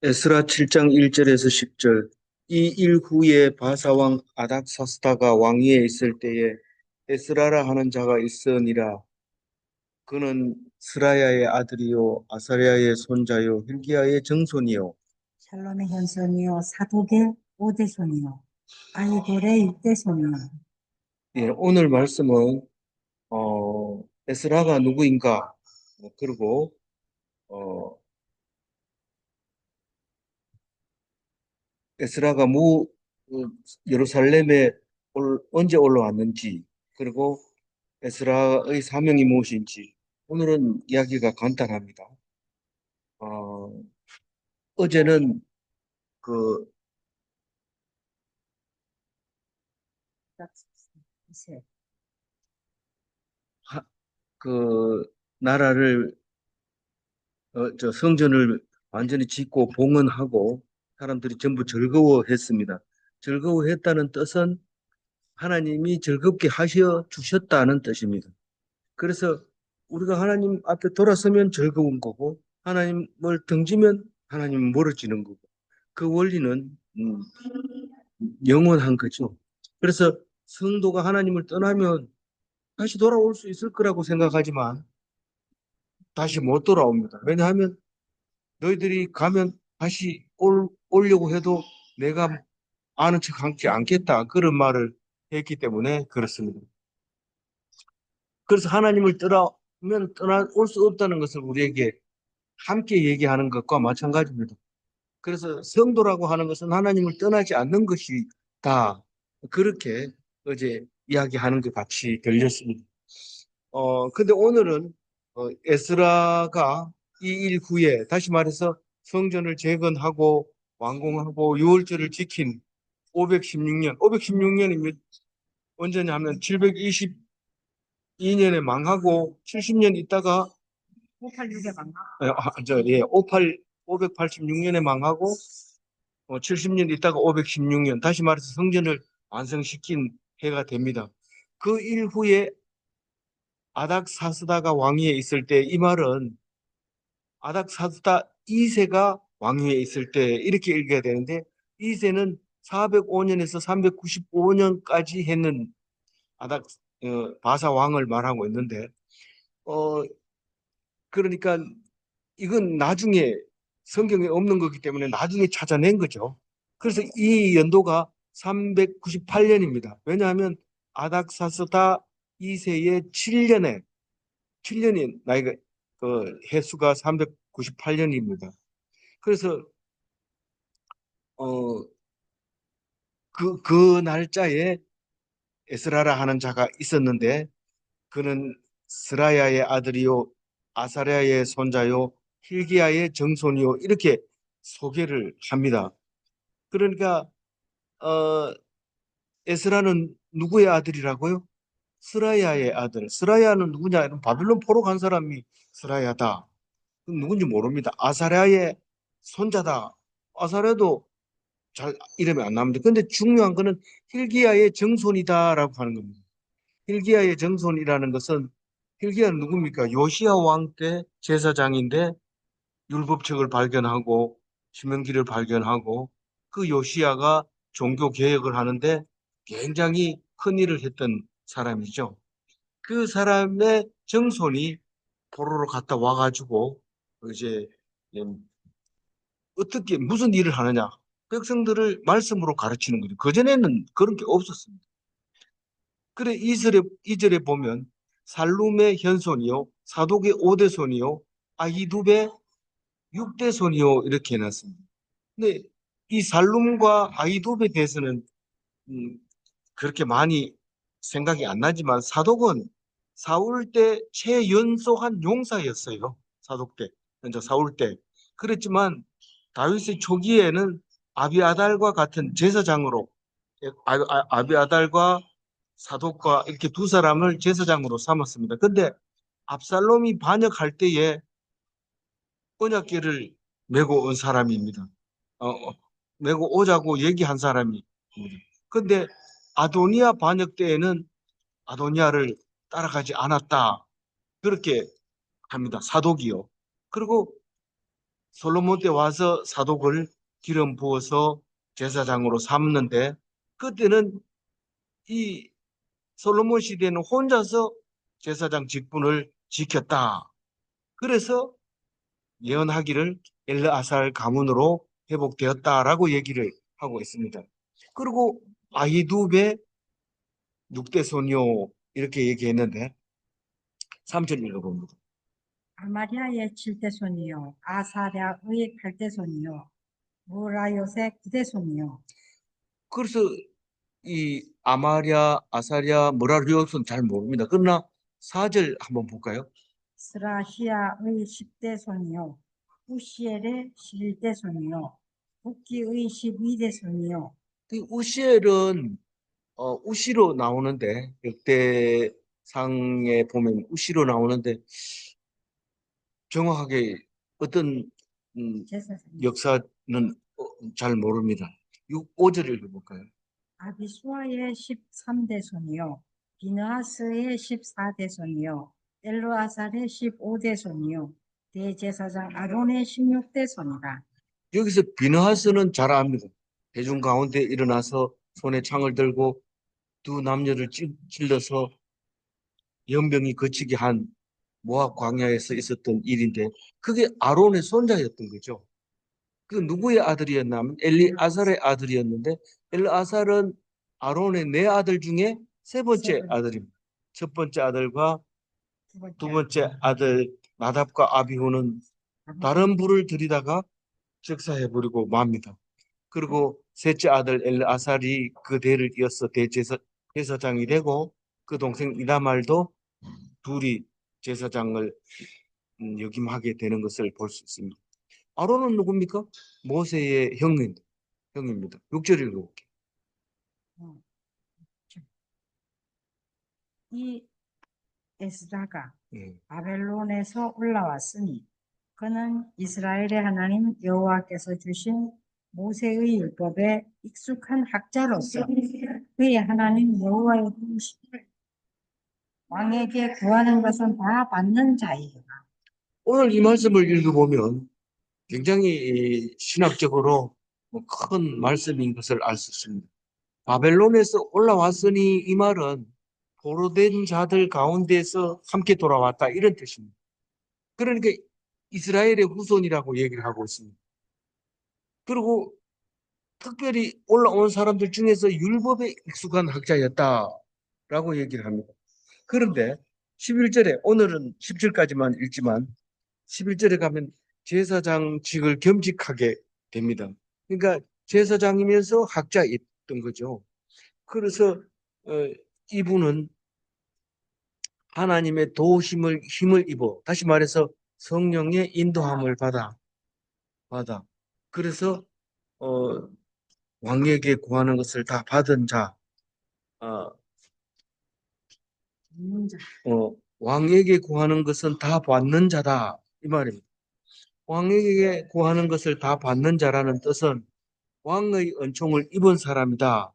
에스라 7장 1절에서 10절. 이 일 후에 바사왕 아닥사스다가 왕위에 있을 때에 에스라라 하는 자가 있으니라. 그는 스라야의 아들이요 아사랴의 손자요 hil기야의 정손이요. 샬롬의 현손이요 사독의 오대손이요 아이돌의 육대손이요. 예, 오늘 말씀은 에스라가 누구인가? 그리고 어, 에스라가 예루살렘에 언제 올라왔는지, 그리고 에스라의 사명이 무엇인지. 오늘은 이야기가 간단합니다. 어, 어제는 그, 이세. 하- 그 나라를 저 성전을 완전히 짓고 봉헌하고 사람들이 전부 즐거워했습니다. 즐거워했다는 뜻은 하나님이 즐겁게 하셔 주셨다는 뜻입니다. 그래서 우리가 하나님 앞에 돌아서면 즐거운 거고, 하나님을 등지면 하나님은 멀어지는 거고, 그 원리는 영원한 거죠. 그래서 성도가 하나님을 떠나면 다시 돌아올 수 있을 거라고 생각하지만 다시 못 돌아옵니다. 왜냐하면 너희들이 가면 다시 오려고 해도 내가 아는 척 하지 않겠다, 그런 말을 했기 때문에 그렇습니다. 그래서 하나님을 떠나면 떠나올 수 없다는 것을 우리에게 함께 얘기하는 것과 마찬가지입니다. 그래서 성도라고 하는 것은 하나님을 떠나지 않는 것이다. 그렇게 어제 이야기하는 것 같이 들렸습니다. 근데 오늘은 에스라가 이 일 후에, 다시 말해서 성전을 재건하고 완공하고 유월절을 지킨 516년이면 언제냐 하면 722년에 망하고 70년 있다가 586에 만나. 586년에 망하고 70년 있다가 516년, 다시 말해서 성전을 완성시킨 해가 됩니다. 그 일 후에 아닥사스다가 왕위에 있을 때, 이 말은 아닥사스다 2세가 왕위에 있을 때 이렇게 읽어야 되는데, 2세는 405년에서 395년까지 했는 바사 왕을 말하고 있는데, 어 그러니까 이건 나중에 성경에 없는 거기 때문에 나중에 찾아낸 거죠. 그래서 이 연도가 398년입니다. 왜냐하면 아닥사스다 2세의 7년이 나이가 그 해수가 398년입니다. 그래서 어 그 날짜에 에스라라 하는 자가 있었는데, 그는 스라야의 아들이요 아사랴의 손자요 hil기야의 정손이요, 이렇게 소개를 합니다. 그러니까 어, 에스라는 누구의 아들이라고요? 스라야의 아들. 스라야는 누구냐? 바빌론 포로 간 사람이 스라야다. 누군지 모릅니다. 아사랴의 손자다. 아사랴도 잘 이름이 안 나옵니다. 근데 중요한 거는 hil기야의 정손이다라고 하는 겁니다. hil기야의 정손이라는 것은, hil기야는 누굽니까? 요시야 왕 때 제사장인데 율법책을 발견하고 신명기를 발견하고, 그 요시야가 종교 개혁을 하는데 굉장히 큰 일을 했던 사람이죠. 그 사람의 정손이 포로로 갔다 와가지고 이제 어떻게 무슨 일을 하느냐, 백성들을 말씀으로 가르치는 거죠. 그전에는 그런 게 없었습니다. 그래, 이절에 보면 살룸의 현손이요 사독의 오대손이요 아히두베 육대손이요 이렇게 해놨습니다. 근데 이 살룸과 아히두베에 대해서는 음, 그렇게 많이 생각이 안 나지만, 사독은 사울 때 최연소한 용사였어요. 사독 때, 먼저 사울 때. 그랬지만 다윗의 초기에는 아비아달과 같은 제사장으로, 아비아달과 사독과 이렇게 두 사람을 제사장으로 삼았습니다. 근데 압살롬이 반역할 때에 언약궤를 메고 온 사람입니다. 메고 오자고 얘기한 사람입니다. 근데 아도니아 반역 때에는 아도니아를 따라가지 않았다, 그렇게 합니다. 사독이요. 그리고 솔로몬 때 와서 사독을 기름 부어서 제사장으로 삼는데 그때는 이 솔로몬 시대는 혼자서 제사장 직분을 지켰다. 그래서 예언하기를 엘르아살 가문으로 회복되었다라고 얘기를 하고 있습니다. 그리고 아히두베 6대 소녀 이렇게 얘기했는데 3절 읽어봅니다. 아마리아의 7대 손이요, 아사랴의 8대 손이요, 무라요의 9대 손이요, 그래서 이 아마랴, 아사랴, 무라리옷은 잘 모릅니다. 그러나 4절 한번 볼까요? 스라히아의 10대 손이요, 우시엘의 11대 손이요, 북기의 12대 손이요. 그 우시엘은 우시로 나오는데 역대상에 보면 우시로 나오는데 정확하게 어떤 제사장 역사는 잘 모릅니다. 5절 읽어볼까요? 아비수아의 13대 손이요, 비느하스의 14대 손이요, 엘르아살의 15대 손이요, 대제사장 아론의 16대 손이라. 여기서 비느하스는 잘 압니다. 대중 가운데 일어나서 손에 창을 들고 두 남녀를 찔러서 연병이 거치게 한 모압 광야에서 있었던 일인데 그게 아론의 손자였던 거죠. 그 누구의 아들이었냐면 엘리아살의 아들이었는데 엘리아살은 아론의 네 아들 중에 세 번째 아들입니다. 첫 번째 아들과 두 번째 아들 나답과 아비후는 다른 불을 들이다가 즉사해버리고 맙니다. 그리고 셋째 아들 엘르아살이 그 대를 이어서 대제사장이 되고 그 동생 이다말도 둘이 제사장을 역임하게 되는 것을 볼 수 있습니다. 아론은 누굽니까? 모세의 형입니다. 6절 읽어볼게요. 어, 이 에스라가 예. 바벨론에서 올라왔으니 그는 이스라엘의 하나님 여호와께서 주신 모세의 율법에 익숙한 학자로서 그의 하나님 여호와의 도우심을 왕에게 구하는 것은 다 받는 자이라. 오늘 이 말씀을 읽어보면 굉장히 신학적으로 큰 말씀인 것을 알 수 있습니다. 바벨론에서 올라왔으니 이 말은 포로된 자들 가운데서 함께 돌아왔다 이런 뜻입니다. 그러니까 이스라엘의 후손이라고 얘기를 하고 있습니다. 그리고 특별히 올라온 사람들 중에서 율법에 익숙한 학자였다라고 얘기를 합니다. 그런데 11절에 오늘은 10절까지만 읽지만 11절에 가면 제사장직을 겸직하게 됩니다. 그러니까 제사장이면서 학자였던 거죠. 그래서 어, 이분은 하나님의 도우심을 힘을 입어 다시 말해서 성령의 인도함을 받아 그래서 어, 왕에게 구하는 것을 다 받은 자, 어, 받는 자. 왕에게 구하는 것은 다 받는 자다 이 말입니다. 왕에게 구하는 것을 다 받는 자라는 뜻은 왕의 은총을 입은 사람이다.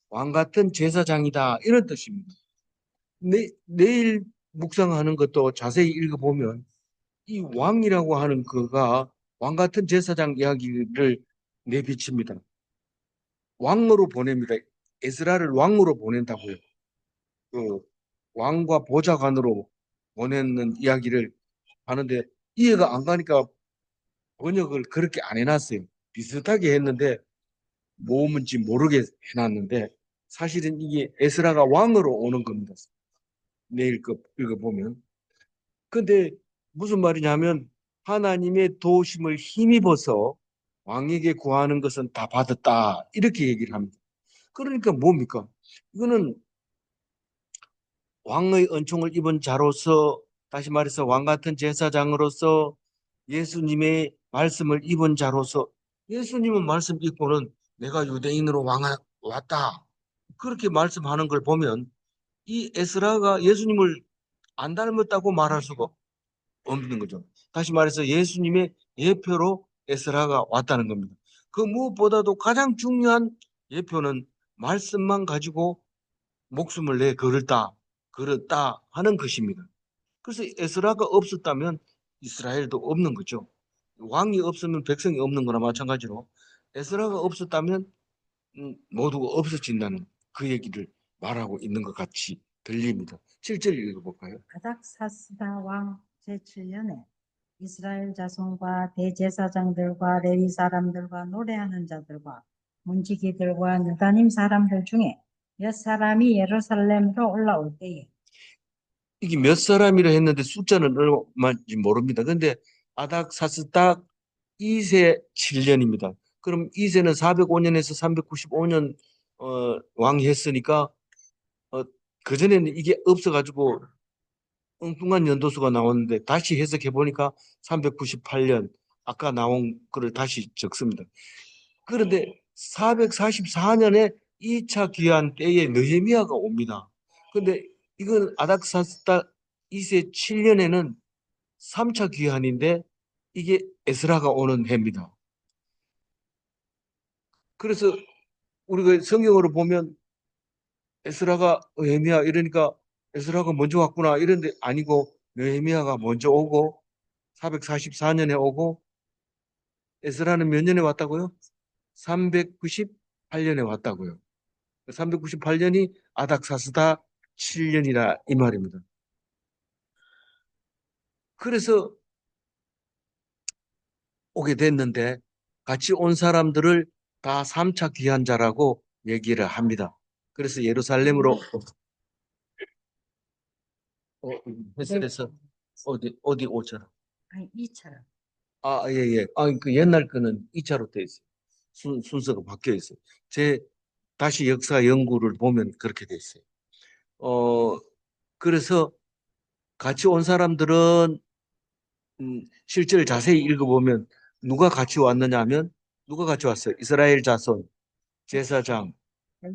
왕 같은 제사장이다. 이런 뜻입니다. 내일 묵상하는 것도 자세히 읽어보면 이 왕이라고 하는 그가 왕 같은 제사장 이야기를 내비칩니다. 왕으로 보냅니다. 에스라를 왕으로 보낸다고요. 그 왕과 보좌관으로 보내는 이야기를 하는데 이해가 안 가니까 번역을 그렇게 안 해놨어요. 비슷하게 했는데 뭔지 모르게 해놨는데 사실은 이게 에스라가 왕으로 오는 겁니다. 내일 거 읽어보면. 근데 무슨 말이냐면 하나님의 도우심을 힘입어서 왕에게 구하는 것은 다 받았다. 이렇게 얘기를 합니다. 그러니까 뭡니까? 이거는 왕의 은총을 입은 자로서 다시 말해서 왕 같은 제사장으로서 예수님의 말씀을 입은 자로서 예수님은 말씀 읽고는 내가 유대인으로 왔다. 그렇게 말씀하는 걸 보면 이 에스라가 예수님을 안 닮았다고 말할 수가 없는 거죠. 다시 말해서 예수님의 예표로 에스라가 왔다는 겁니다. 그 무엇보다도 가장 중요한 예표는 말씀만 가지고 목숨을 내 걸었다 하는 것입니다. 그래서 에스라가 없었다면 이스라엘도 없는 거죠. 왕이 없으면 백성이 없는 거나 마찬가지로 에스라가 없었다면 모두가 없어진다는 그 얘기를 말하고 있는 것 같이 들립니다. 7절 읽어볼까요? 아닥사스다 왕 제7년에 이스라엘 자손과 대제사장들과 레위 사람들과 노래하는 자들과 문지기들과 느다님 사람들 중에 몇 사람이 예루살렘으로 올라올 때에 이게 몇 사람이라 했는데 숫자는 얼마인지 모릅니다. 근데 아닥사스닥 2세 7년입니다. 그럼 2세는 405년에서 395년 왕이 했으니까 그전에는 이게 없어가지고 엉뚱한 연도수가 나오는데 다시 해석해 보니까 398년 아까 나온 거를 다시 적습니다. 그런데 444년에 2차 귀환 때에 느헤미야가 옵니다. 근데 이건 아닥사스다 2세 7년에는 3차 귀환인데 이게 에스라가 오는 해입니다. 그래서 우리가 성경으로 보면 에스라가 느헤미야 이러니까 에스라가 먼저 왔구나 이런데 아니고 느헤미야가 먼저 오고 444년에 오고 에스라는 몇 년에 왔다고요? 398년에 왔다고요. 398년이 아닥사스다 7년이라 이 말입니다. 그래서 오게 됐는데 같이 온 사람들을 다 3차 귀환자라고 얘기를 합니다. 그래서 예루살렘으로 해설에서 어디 오처럼. 아니 2차로 아, 예, 예. 그 옛날 거는 2차로 돼 있어요. 순서가 바뀌어 있어요. 제 다시 역사 연구를 보면 그렇게 돼 있어요. 어, 그래서 같이 온 사람들은 실제를 자세히 읽어보면 누가 같이 왔느냐 하면 누가 같이 왔어요? 이스라엘 자손, 제사장,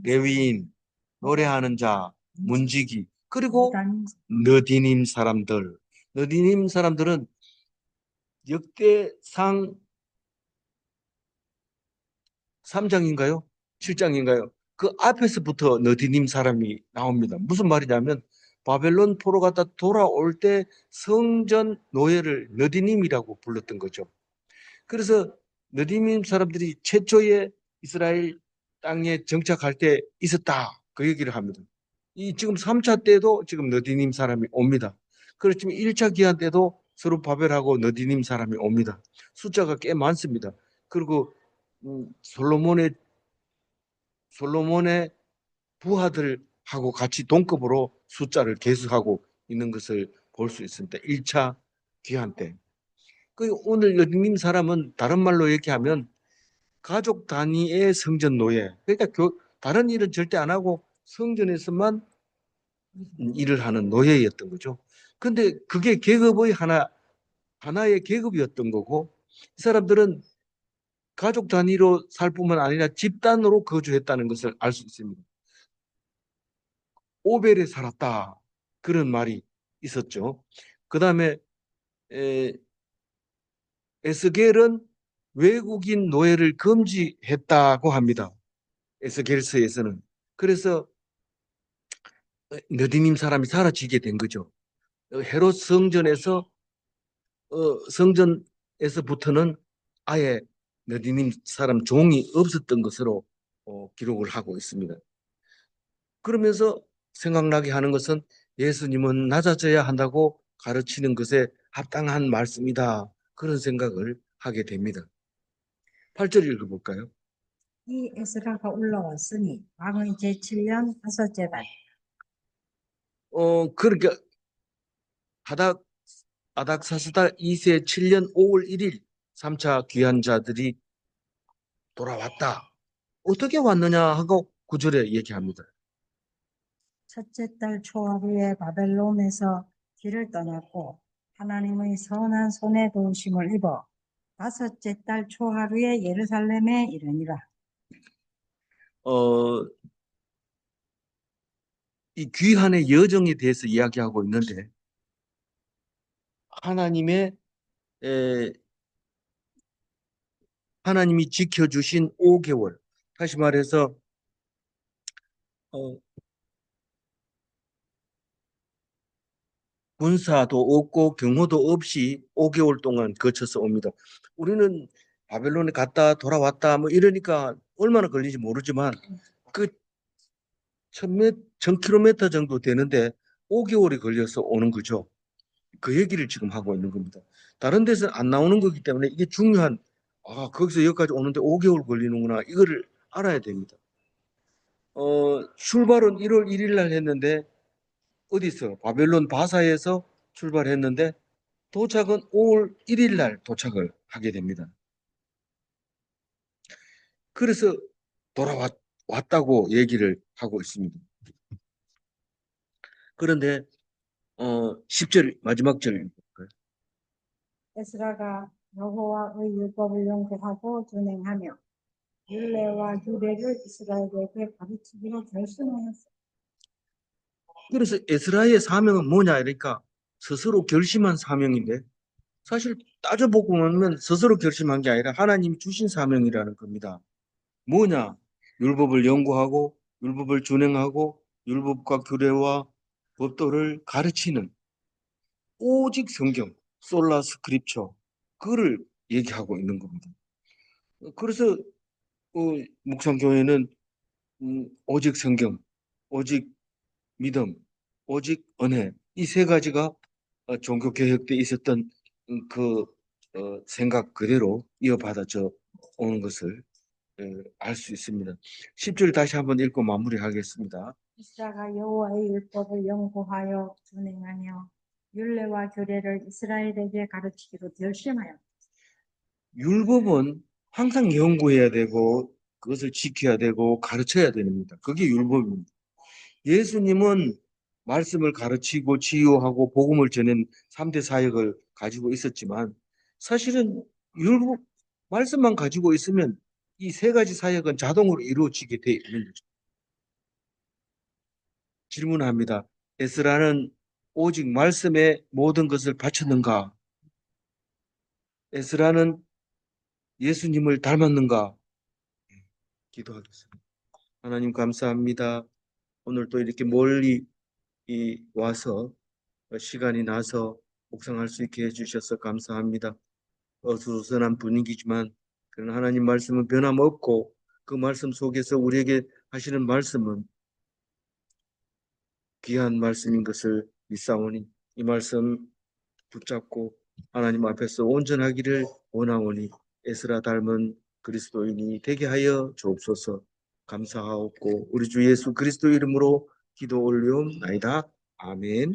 레위인, 노래하는 자, 문지기, 그리고 느다님 느디님 사람들. 느디님 사람들은 역대상 3장인가요? 7장인가요? 그 앞에서부터 느디님 사람이 나옵니다. 무슨 말이냐면 바벨론 포로 갔다 돌아올 때 성전 노예를 느디님이라고 불렀던 거죠. 그래서 느디님 사람들이 최초의 이스라엘 땅에 정착할 때 있었다. 그 얘기를 합니다. 이 지금 3차 때도 지금 느디님 사람이 옵니다. 그렇지만 1차 기한 때도 스룹바벨하고 느디님 사람이 옵니다. 숫자가 꽤 많습니다. 그리고 솔로몬의 부하들하고 같이 동급으로 숫자를 계수하고 있는 것을 볼 수 있습니다. 1차 귀한 때. 그 오늘 느디님 사람은 다른 말로 얘기하면 가족 단위의 성전 노예. 그러니까 다른 일은 절대 안 하고 성전에서만 일을 하는 노예였던 거죠. 근데 그게 계급의 하나의 계급이었던 거고, 이 사람들은 가족 단위로 살 뿐만 아니라 집단으로 거주했다는 것을 알 수 있습니다. 오벨에 살았다. 그런 말이 있었죠. 그 다음에 에스겔은 외국인 노예를 금지했다고 합니다. 에스겔서에서는. 그래서 느디님 사람이 사라지게 된 거죠. 헤롯 성전에서부터는 아예 느디님 사람 종이 없었던 것으로 기록을 하고 있습니다. 그러면서 생각나게 하는 것은 예수님은 낮아져야 한다고 가르치는 것에 합당한 말씀이다. 그런 생각을 하게 됩니다. 8절 읽어볼까요? 이 에스라가 올라왔으니 왕의 제7년 다섯째 달 그러니까 하닥 아닥사스다 2세 7년 5월 1일 3차 귀환자들이 돌아왔다. 어떻게 왔느냐 하고 9절에 얘기합니다. 첫째 달 초하루에 바벨론에서 길을 떠났고 하나님의 선한 손에 도우심을 입어 다섯째 달 초하루에 예루살렘에 이르니라. 어, 이 귀환의 여정에 대해서 이야기하고 있는데 하나님의 에, 하나님이 지켜주신 5개월 다시 말해서 어, 군사도 없고 경호도 없이 5개월 동안 거쳐서 옵니다. 우리는 바벨론에 갔다 돌아왔다 뭐 이러니까 얼마나 걸리는지 모르지만 그 1000km 정도 되는데 5개월이 걸려서 오는 거죠. 그 얘기를 지금 하고 있는 겁니다. 다른 데서 안 나오는 거기 때문에 이게 중요한, 거기서 여기까지 오는데 5개월 걸리는구나. 이거를 알아야 됩니다. 출발은 1월 1일 날 했는데 어디서? 바벨론 바사에서 출발했는데 도착은 5월 1일 날 도착을 하게 됩니다. 그래서 왔다고 얘기를 하고 있습니다. 그런데 10절 마지막 절 읽을까요? 에스라가 여호와의 율법을 연구하고 준행하며 율례와 규례를 이스라엘에게 가르치기로 결심하였어. 그래서 에스라의 사명은 뭐냐 이러니까 스스로 결심한 사명인데 사실 따져보고 보면 스스로 결심한 게 아니라 하나님이 주신 사명이라는 겁니다. 뭐냐? 율법을 연구하고 율법을 준행하고 율법과 규례와 법도를 가르치는 오직 성경, 솔라 스크립처, 그거를 얘기하고 있는 겁니다. 그래서 묵상교회는 오직 성경, 오직 믿음, 오직 은혜, 이 세 가지가 종교개혁 때 있었던 그 생각 그대로 이어받아져 오는 것을 알 수 있습니다. 10절 다시 한번 읽고 마무리하겠습니다. 에스라가 여호와의 율법을 연구하여 준행하며 율례와 규례를 이스라엘에게 가르치기로 결심하였다. 율법은 항상 연구해야 되고 그것을 지켜야 되고 가르쳐야 됩니다. 그게 율법입니다. 예수님은 말씀을 가르치고 치유하고 복음을 전한 3대 사역을 가지고 있었지만 사실은 율법 말씀만 가지고 있으면 이 세 가지 사역은 자동으로 이루어지게 돼 있는 거죠. 질문합니다. 에스라는 오직 말씀에 모든 것을 바쳤는가? 에스라는 예수님을 닮았는가? 기도하겠습니다. 하나님 감사합니다. 오늘 또 이렇게 멀리 와서 시간이 나서 묵상할 수 있게 해주셔서 감사합니다. 어수선한 분위기지만 그런 하나님 말씀은 변함없고 그 말씀 속에서 우리에게 하시는 말씀은 귀한 말씀인 것을 믿사오니 이 말씀 붙잡고 하나님 앞에서 온전하기를 원하오니 에스라 닮은 그리스도인이 되게 하여 주옵소서. 감사하옵고 우리 주 예수 그리스도 이름으로 기도 올리옵나이다. 아멘.